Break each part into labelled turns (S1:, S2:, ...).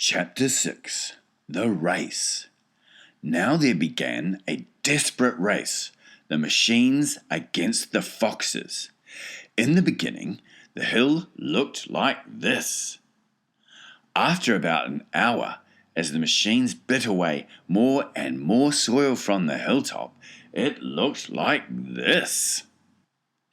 S1: Chapter 6. The Race. Now there began a desperate race, the machines against the foxes. In the beginning, the hill looked like this. After about an hour, as the machines bit away more and more soil from the hilltop, it looked like this.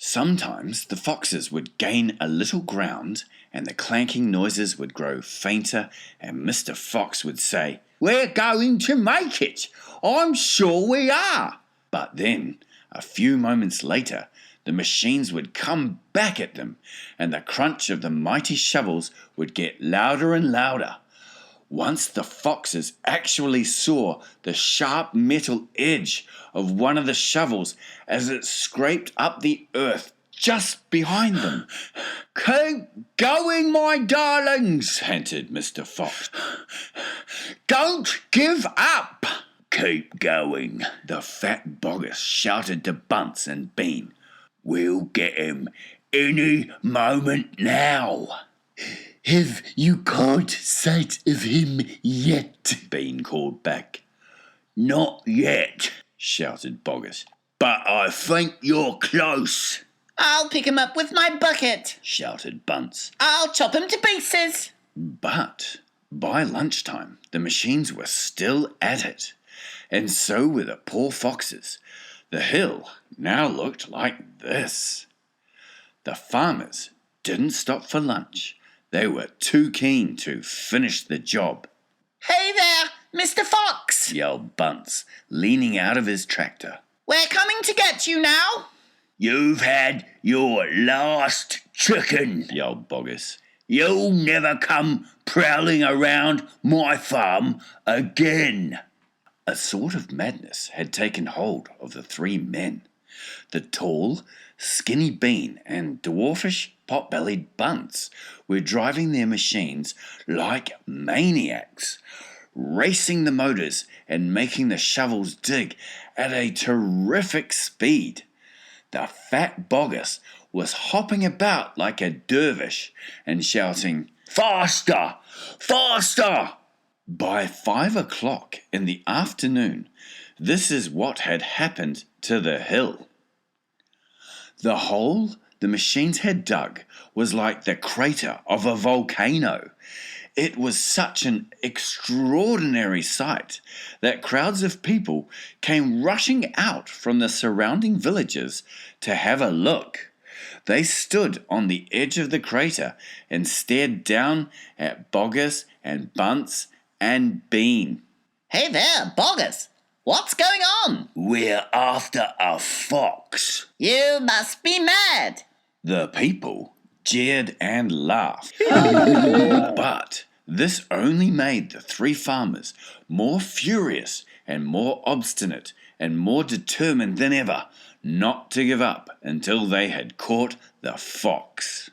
S1: Sometimes the foxes would gain a little ground and the clanking noises would grow fainter and Mr. Fox would say, "We're going to make it! I'm sure we are!" But then, a few moments later, the machines would come back at them and the crunch of the mighty shovels would get louder and louder. Once the foxes actually saw the sharp metal edge of one of the shovels as it scraped up the earth just behind them. "Keep going, my darlings," panted Mr. Fox. "Don't give up." "Keep going," the fat boggis shouted to Bunce and Bean. "We'll get him any moment now."
S2: "Have you caught sight of him yet?"
S1: Bean called back. "Not yet," shouted Boggis. "But I think you're close."
S3: "I'll pick him up with my bucket,"
S1: shouted Bunce.
S3: "I'll chop him to pieces."
S1: But by lunchtime, the machines were still at it, and so were the poor foxes. The hill now looked like this. The farmers didn't stop for lunch. They were too keen to finish the job.
S3: "Hey there, Mr. Fox!"
S1: yelled Bunce, leaning out of his tractor.
S3: "We're coming to get you now."
S1: "You've had your last chicken," yelled Boggis. "You'll never come prowling around my farm again." A sort of madness had taken hold of the three men. The tall, skinny Bean and dwarfish, pot-bellied Bunce were driving their machines like maniacs, racing the motors and making the shovels dig at a terrific speed. The fat Boggis was hopping about like a dervish and shouting, "Faster! Faster!" By 5 o'clock in the afternoon, this is what had happened to the hill. The hole the machines had dug was like the crater of a volcano. It was such an extraordinary sight that crowds of people came rushing out from the surrounding villages to have a look. They stood on the edge of the crater and stared down at Boggis and Bunce and Bean.
S3: "Hey there, Boggis! What's going on?"
S1: "We're after a fox."
S3: "You must be mad."
S1: The people jeered and laughed. But this only made the three farmers more furious and more obstinate and more determined than ever not to give up until they had caught the fox.